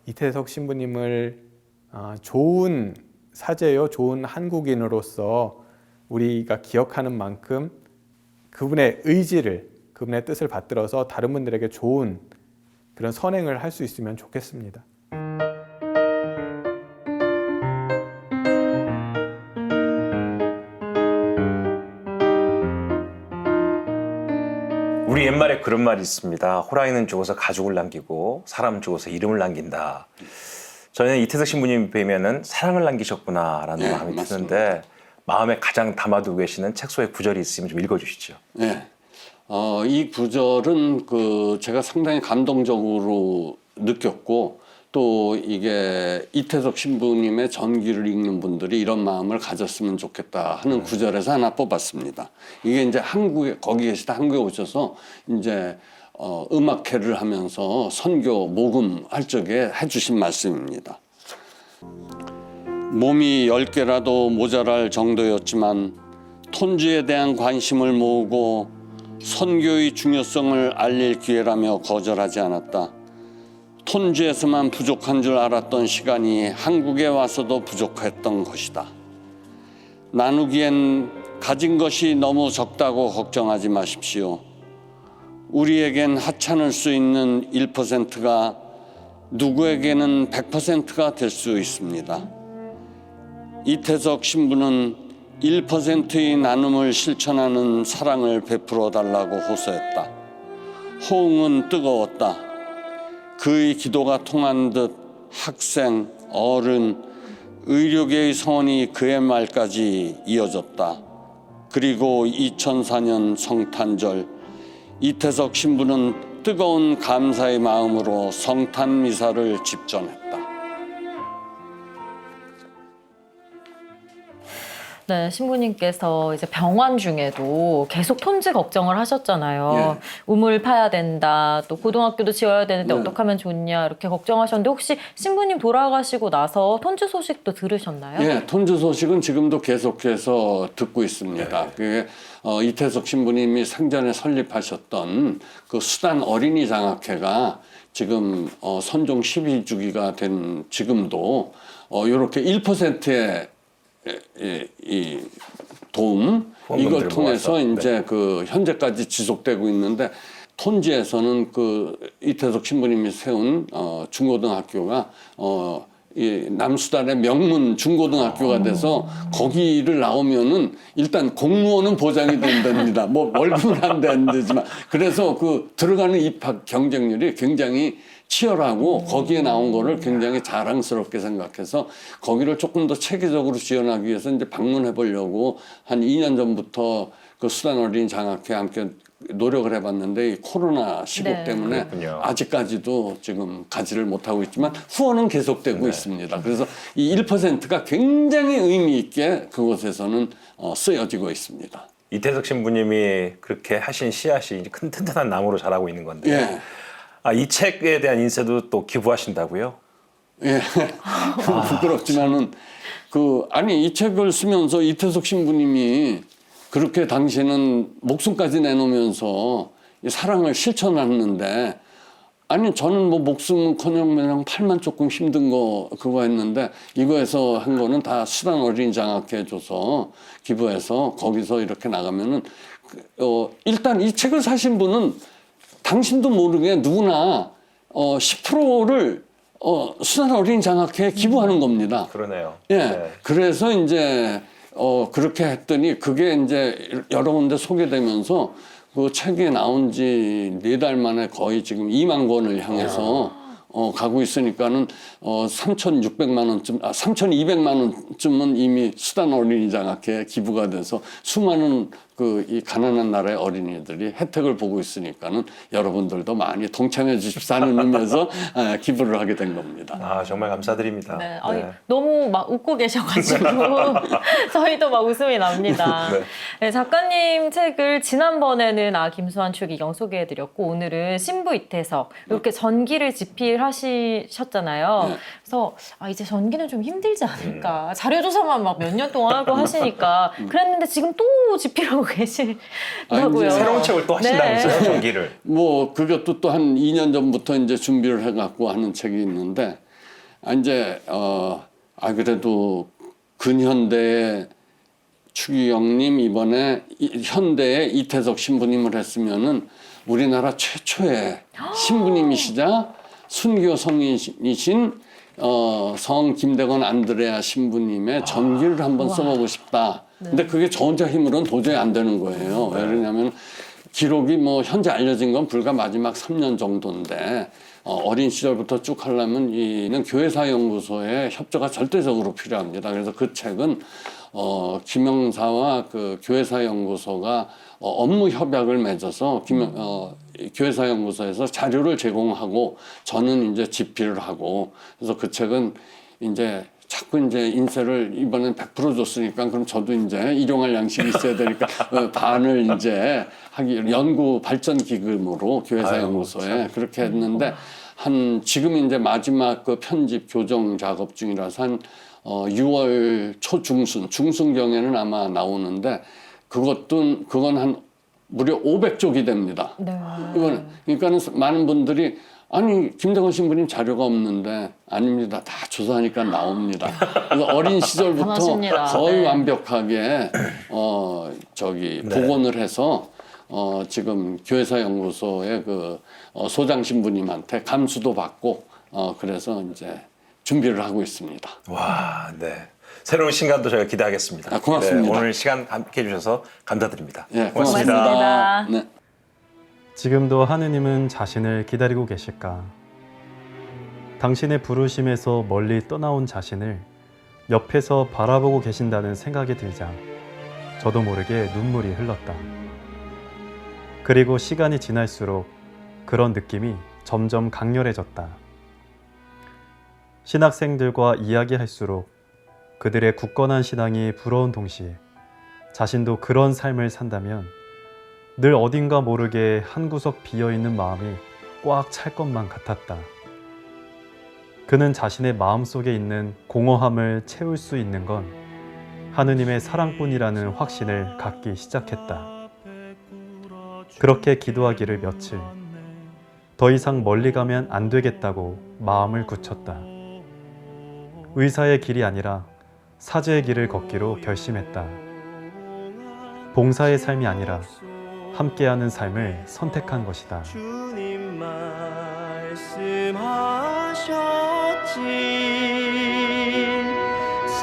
Speaker 5: 이태석 신부님을 좋은 사제요, 좋은 한국인으로서 우리가 기억하는 만큼 그분의 의지를, 그분의 뜻을 받들어서 다른 분들에게 좋은 그런 선행을 할 수 있으면 좋겠습니다.
Speaker 1: 우리 옛말에 그런 말이 있습니다. 호랑이는 죽어서 가죽을 남기고 사람 죽어서 이름을 남긴다. 저는 이태석 신부님 뵈면은 사랑을 남기셨구나라는 마음이
Speaker 3: 맞습니다.
Speaker 1: 드는데 마음에 가장 담아두고 계시는 책 속에 구절이 있으면 좀 읽어주시죠.
Speaker 3: 네. 이 구절은 제가 상당히 감동적으로 느꼈고 또 이게 이태석 신부님의 전기를 읽는 분들이 이런 마음을 가졌으면 좋겠다 하는 구절에서 하나 뽑았습니다. 이게 이제 거기 계시다 한국에 오셔서 이제 음악회를 하면서 선교 모금할 적에 해주신 말씀입니다. 몸이 10개라도 모자랄 정도였지만 톤주에 대한 관심을 모으고 선교의 중요성을 알릴 기회라며 거절하지 않았다. 톤주에서만 부족한 줄 알았던 시간이 한국에 와서도 부족했던 것이다. 나누기엔 가진 것이 너무 적다고 걱정하지 마십시오. 우리에겐 하찮을 수 있는 1%가 누구에게는 100%가 될 수 있습니다. 이태석 신부는 1%의 나눔을 실천하는 사랑을 베풀어 달라고 호소했다. 호응은 뜨거웠다. 그의 기도가 통한 듯 학생, 어른, 의료계의 성원이 그의 말까지 이어졌다. 그리고 2004년 성탄절 이태석 신부는 뜨거운 감사의 마음으로 성탄 미사를 집전했다.
Speaker 2: 네, 신부님께서 이제 병환 중에도 계속 톤지 걱정을 하셨잖아요. 우물 파야 된다, 또 고등학교도 지어야 되는데 어떻게 하면 좋냐 이렇게 걱정하셨는데 혹시 신부님 돌아가시고 나서 톤지 소식도 들으셨나요?
Speaker 3: 예, 톤주 소식은 지금도 계속해서 듣고 있습니다. 그게 이태석 신부님이 생전에 설립하셨던 그 수단 어린이 장학회가 지금 선종 12주기가 된 지금도 이렇게 1%의 이 도움 이걸 통해서
Speaker 1: 모아서.
Speaker 3: 이제 그 현재까지 지속되고 있는데 톤지에서는 그 이태석 신부님이 세운 중고등학교가 이 남수단의 명문 중고등학교가 돼서 거기를 나오면은 일단 공무원은 보장이 된답니다. 뭐 월급은 안 되지만 그래서 그 들어가는 입학 경쟁률이 굉장히 치열하고 거기에 나온 거를 굉장히 자랑스럽게 생각해서 거기를 조금 더 체계적으로 지원하기 위해서 이제 방문해 보려고 한 2년 전부터 그 수단 어린이 장학회 함께 노력을 해봤는데 이 코로나 시국
Speaker 2: 네.
Speaker 3: 때문에
Speaker 1: 그렇군요.
Speaker 3: 아직까지도 지금 가지를 못하고 있지만 후원은 계속되고 있습니다. 그래서 이 1%가 굉장히 의미 있게 그곳에서는 쓰여지고 있습니다.
Speaker 1: 이태석 신부님이 그렇게 하신 씨앗이 이제 큰 튼튼한 나무로 자라고 있는 건데
Speaker 3: 예.
Speaker 1: 이 책에 대한 인쇄도 또 기부하신다고요?
Speaker 3: 예. 부끄럽지만은 아니 이 책을 쓰면서 이태석 신부님이 그렇게 당시에는 목숨까지 내놓으면서 이 사랑을 실천하는데 아니 저는 뭐 목숨은커녕 그냥 팔만 조금 힘든 거 그거 했는데 이거에서 한 거는 다 수단 어린이 장학회 해줘서 기부해서 거기서 이렇게 나가면은 일단 이 책을 사신 분은 당신도 모르게 누구나 10%를 수단 어린이 장학회에 기부하는 겁니다.
Speaker 1: 그러네요.
Speaker 3: 예.
Speaker 1: 네.
Speaker 3: 그래서 이제 그렇게 했더니 그게 이제 여러 군데 소개되면서 그 책이 나온 지 4달 만에 거의 지금 2만 권을 향해서 가고 있으니까는 3,600만 원쯤, 3,200만 원쯤은 이미 수단 어린이장학회에 기부가 돼서 수많은 이 가난한 나라의 어린이들이 혜택을 보고 있으니까는 여러분들도 많이 동참해 주십사는 의미에서 기부를 하게 된 겁니다.
Speaker 1: 아, 정말 감사드립니다.
Speaker 2: 네. 아니, 너무 막 웃고 계셔가지고 저희도 막 웃음이 납니다.
Speaker 1: 네.
Speaker 2: 네, 작가님 책을 지난번에는 김수환 추기경 소개해드렸고 오늘은 신부 이태석 이렇게 전기를 집필하셨잖아요.
Speaker 3: 네.
Speaker 2: 그래서 이제 전기는 좀 힘들지 않을까. 자료조사만 막 몇 년 동안 하고 하시니까 그랬는데 지금 또 집필하고 계시다고요.
Speaker 1: 새로운 책을 또 하신다면서요, 전기를.
Speaker 3: 뭐 그것도 또 한 2년 전부터 이제 준비를 해갖고 하는 책이 있는데 이제 그래도 근현대의 추기경님 이번에 현대의 이태석 신부님을 했으면은 우리나라 최초의 신부님이시자 순교 성인이신 성 김대건 안드레아 신부님의 전기를 한번 써보고 싶다. 근데 그게 저 혼자 힘으로는 도저히 안 되는 거예요. 왜 그러냐면 기록이 뭐 현재 알려진 건 불과 마지막 3년 정도인데 어린 시절부터 쭉 하려면 이는 교회사연구소의 협조가 절대적으로 필요합니다. 그래서 그 책은 김영사와 그 교회사연구소가 업무 협약을 맺어서 교회사연구소에서 자료를 제공하고 저는 이제 집필을 하고 그래서 그 책은 이제 자꾸 이제 인쇄를 이번엔 100% 줬으니까 그럼 저도 이제 일용할 양식이 있어야 되니까 반을 이제 연구 발전 기금으로 교회사연구소에 그렇게 했는데 지금 이제 마지막 그 편집 교정 작업 중이라서 한 6월 중순경에는 아마 나오는데 그건 한 무려 500쪽이 됩니다.
Speaker 2: 네.
Speaker 3: 그러니까는 많은 분들이 아니 김대건 신부님 자료가 없는데 아닙니다. 다 조사하니까 나옵니다. 그래서 어린 시절부터
Speaker 2: 감사합니다.
Speaker 3: 거의
Speaker 2: 네.
Speaker 3: 완벽하게 복원을 해서 지금 교회사연구소의 그 소장 신부님한테 감수도 받고 그래서 이제 준비를 하고 있습니다.
Speaker 1: 와, 네. 새로운 신간도 저희가 기대하겠습니다.
Speaker 3: 고맙습니다.
Speaker 1: 네, 오늘 시간 함께 해주셔서 감사드립니다.
Speaker 3: 예,
Speaker 1: 고맙습니다.
Speaker 2: 고맙습니다.
Speaker 3: 네.
Speaker 6: 지금도 하느님은 자신을 기다리고 계실까? 당신의 부르심에서 멀리 떠나온 자신을 옆에서 바라보고 계신다는 생각이 들자 저도 모르게 눈물이 흘렀다. 그리고 시간이 지날수록 그런 느낌이 점점 강렬해졌다. 신학생들과 이야기할수록 그들의 굳건한 신앙이 부러운 동시에 자신도 그런 삶을 산다면 늘 어딘가 모르게 한 구석 비어있는 마음이 꽉 찰 것만 같았다. 그는 자신의 마음속에 있는 공허함을 채울 수 있는 건 하느님의 사랑뿐이라는 확신을 갖기 시작했다. 그렇게 기도하기를 며칠, 더 이상 멀리 가면 안 되겠다고 마음을 굳혔다. 의사의 길이 아니라 사제의 길을 걷기로 결심했다. 봉사의 삶이 아니라 함께하는 삶을 선택한 것이다.
Speaker 7: 주님 말씀하셨지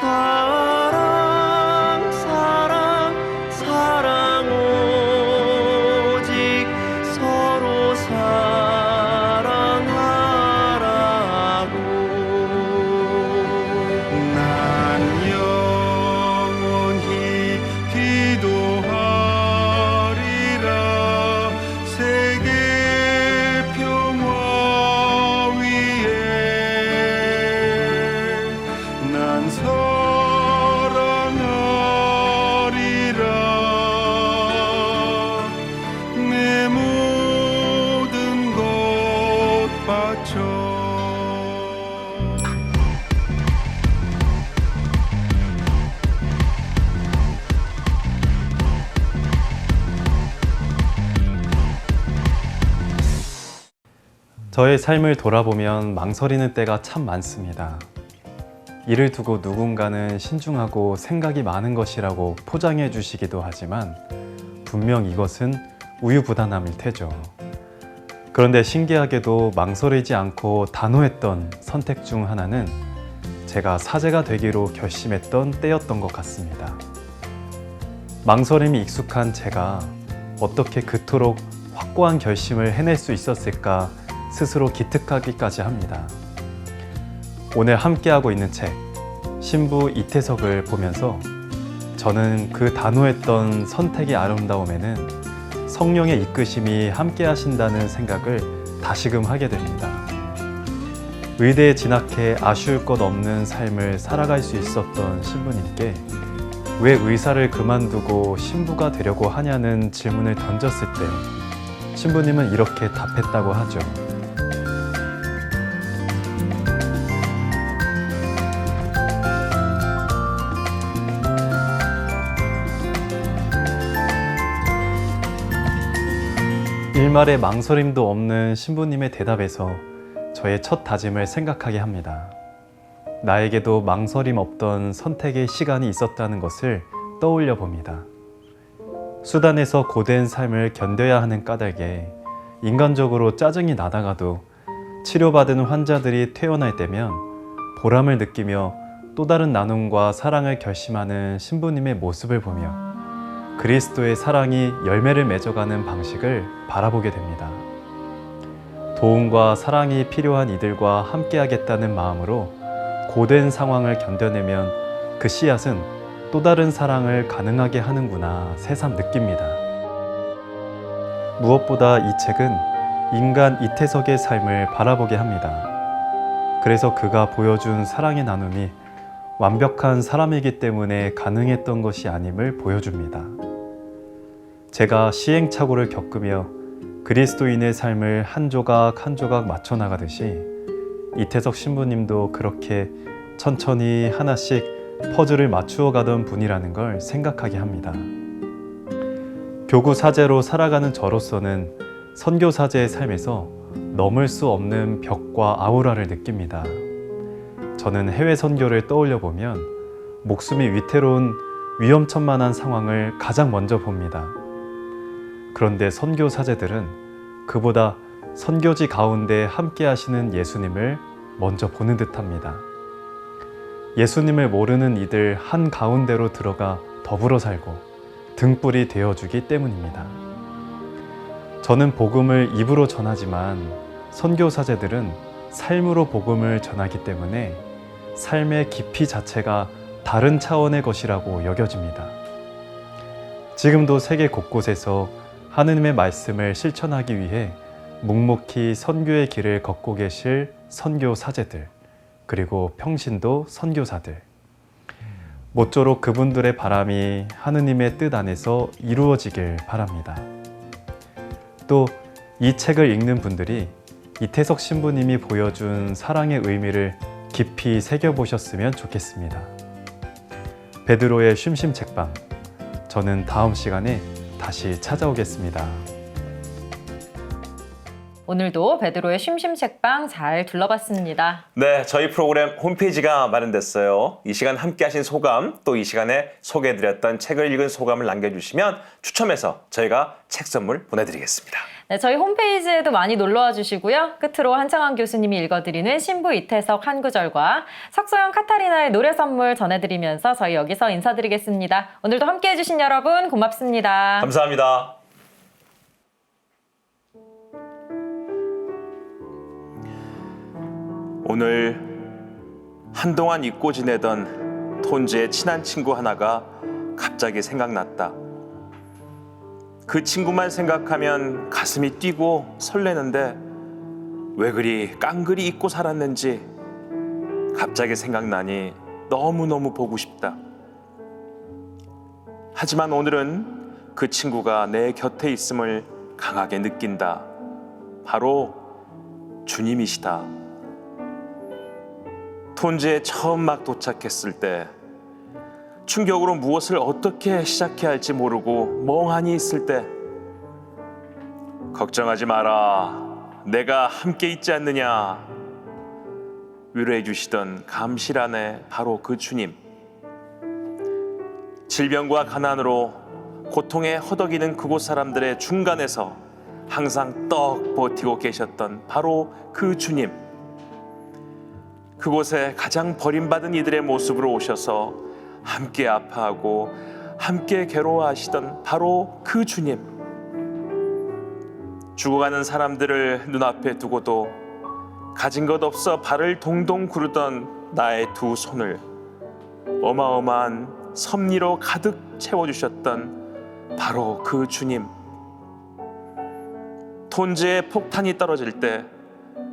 Speaker 7: 사랑 사랑 사랑 오직 서로 사랑하라고 난 영원히 기도하리라 세계 평화 위에 난 사랑하리라 내 모든 것 바쳐
Speaker 6: 저의 삶을 돌아보면 망설이는 때가 참 많습니다. 이를 두고 누군가는 신중하고 생각이 많은 것이라고 포장해 주시기도 하지만 분명 이것은 우유부단함일 테죠. 그런데 신기하게도 망설이지 않고 단호했던 선택 중 하나는 제가 사제가 되기로 결심했던 때였던 것 같습니다. 망설임이 익숙한 제가 어떻게 그토록 확고한 결심을 해낼 수 있었을까 스스로 기특하기까지 합니다. 오늘 함께하고 있는 책 신부 이태석을 보면서 저는 그 단호했던 선택의 아름다움에는 성령의 이끄심이 함께 하신다는 생각을 다시금 하게 됩니다. 의대에 진학해 아쉬울 것 없는 삶을 살아갈 수 있었던 신부님께 왜 의사를 그만두고 신부가 되려고 하냐는 질문을 던졌을 때 신부님은 이렇게 답했다고 하죠. 일말의 망설임도 없는 신부님의 대답에서 저의 첫 다짐을 생각하게 합니다. 나에게도 망설임 없던 선택의 시간이 있었다는 것을 떠올려 봅니다. 수단에서 고된 삶을 견뎌야 하는 까닭에 인간적으로 짜증이 나다가도 치료받은 환자들이 퇴원할 때면 보람을 느끼며 또 다른 나눔과 사랑을 결심하는 신부님의 모습을 보며 그리스도의 사랑이 열매를 맺어가는 방식을 바라보게 됩니다. 도움과 사랑이 필요한 이들과 함께하겠다는 마음으로 고된 상황을 견뎌내면 그 씨앗은 또 다른 사랑을 가능하게 하는구나 새삼 느낍니다. 무엇보다 이 책은 인간 이태석의 삶을 바라보게 합니다. 그래서 그가 보여준 사랑의 나눔이 완벽한 사람이기 때문에 가능했던 것이 아님을 보여줍니다. 제가 시행착오를 겪으며 그리스도인의 삶을 한 조각 한 조각 맞춰 나가듯이 이태석 신부님도 그렇게 천천히 하나씩 퍼즐을 맞추어 가던 분이라는 걸 생각하게 합니다. 교구 사제로 살아가는 저로서는 선교 사제의 삶에서 넘을 수 없는 벽과 아우라를 느낍니다. 저는 해외 선교를 떠올려 보면 목숨이 위태로운 위험천만한 상황을 가장 먼저 봅니다. 그런데 선교 사제들은 그보다 선교지 가운데 함께 하시는 예수님을 먼저 보는 듯합니다. 예수님을 모르는 이들 한가운데로 들어가 더불어 살고 등불이 되어주기 때문입니다. 저는 복음을 입으로 전하지만 선교 사제들은 삶으로 복음을 전하기 때문에 삶의 깊이 자체가 다른 차원의 것이라고 여겨집니다. 지금도 세계 곳곳에서 하느님의 말씀을 실천하기 위해 묵묵히 선교의 길을 걷고 계실 선교 사제들, 그리고 평신도 선교사들. 모쪼록 그분들의 바람이 하느님의 뜻 안에서 이루어지길 바랍니다. 또 이 책을 읽는 분들이 이태석 신부님이 보여준 사랑의 의미를 깊이 새겨보셨으면 좋겠습니다. 베드로의 쉼쉼 책방, 저는 다음 시간에 다시 찾아오겠습니다.
Speaker 2: 오늘도 베드로의 쉼쉼 책방 잘 둘러봤습니다.
Speaker 1: 네, 저희 프로그램 홈페이지가 마련됐어요. 이 시간 함께 하신 소감, 또 이 시간에 소개해드렸던 책을 읽은 소감을 남겨주시면 추첨해서 저희가 책 선물 보내드리겠습니다.
Speaker 2: 네, 저희 홈페이지에도 많이 놀러와 주시고요. 끝으로 한창환 교수님이 읽어드리는 신부 이태석 한 구절과 석소영 카타리나의 노래 선물 전해드리면서 저희 여기서 인사드리겠습니다. 오늘도 함께해 주신 여러분 고맙습니다.
Speaker 1: 감사합니다. 오늘 한동안 잊고 지내던 톤즈의 친한 친구 하나가 갑자기 생각났다. 그 친구만 생각하면 가슴이 뛰고 설레는데 왜 그리 깡그리 잊고 살았는지 갑자기 생각나니 너무너무 보고 싶다. 하지만 오늘은 그 친구가 내 곁에 있음을 강하게 느낀다. 바로 주님이시다. 톤즈에 처음 막 도착했을 때 충격으로 무엇을 어떻게 시작해야 할지 모르고 멍하니 있을 때 걱정하지 마라, 내가 함께 있지 않느냐 위로해 주시던 감실안의 바로 그 주님. 질병과 가난으로 고통에 허덕이는 그곳 사람들의 중간에서 항상 떡 버티고 계셨던 바로 그 주님. 그곳에 가장 버림받은 이들의 모습으로 오셔서 함께 아파하고 함께 괴로워하시던 바로 그 주님. 죽어가는 사람들을 눈앞에 두고도 가진 것 없어 발을 동동 구르던 나의 두 손을 어마어마한 섭리로 가득 채워주셨던 바로 그 주님. 톤즈의 폭탄이 떨어질 때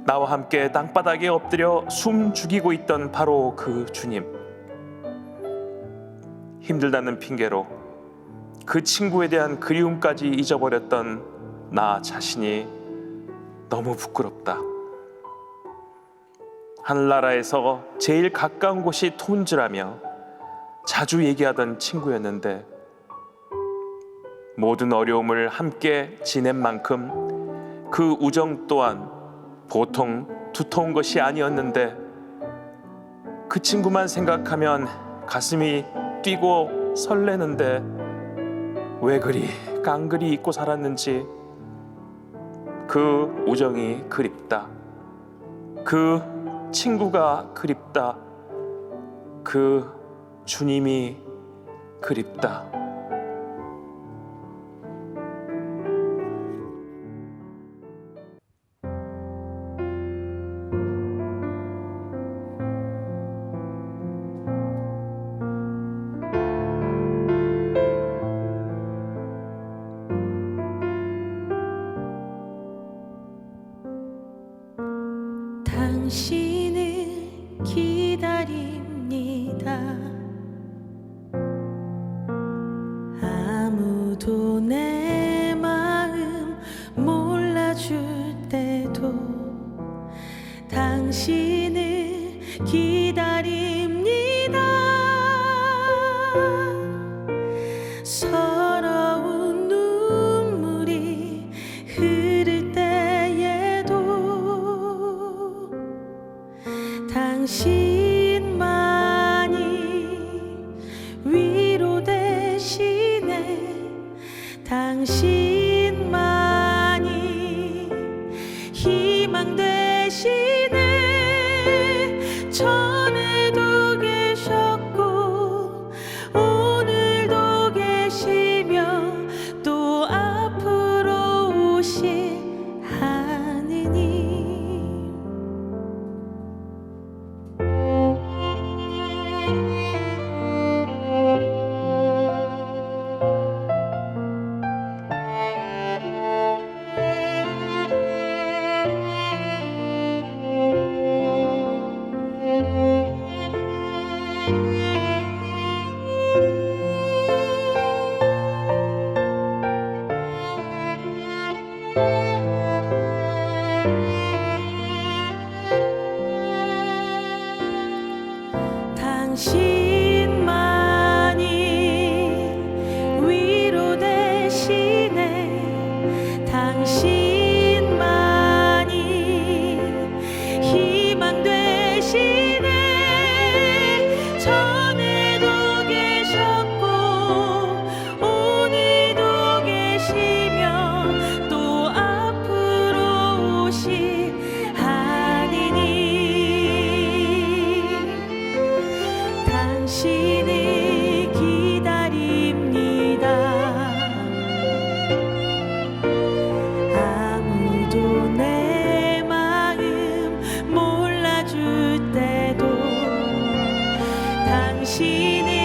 Speaker 1: 나와 함께 땅바닥에 엎드려 숨 죽이고 있던 바로 그 주님. 힘들다는 핑계로 그 친구에 대한 그리움까지 잊어버렸던 나 자신이 너무 부끄럽다. 하늘나라에서 제일 가까운 곳이 톤즈라며 자주 얘기하던 친구였는데 모든 어려움을 함께 지낸 만큼 그 우정 또한 보통 두터운 것이 아니었는데 그 친구만 생각하면 가슴이 뛰고 설레는데 왜 그리 깡그리 잊고 살았는지 그 우정이 그립다. 그 친구가 그립다. 그 주님이 그립다.
Speaker 4: 당신을 기다립니다. 아무도 내 마음 몰라줄 때도 당신을 기다립니다. 서러운 눈물이 흐를 때에도 당신만이 위로 되시네. 당신만이 희망 되시네. 전에도 계셨고 오늘도 계시며 또 앞으로 오실 하느님. 당신만이 위로 되시네. 당신만이 희망 되시네. 전에도 계셨고 오늘도 계시며 또 앞으로 오실 하느님. 당신을 기다립니다. 아무도 내 마음 몰라줄 때도 당신을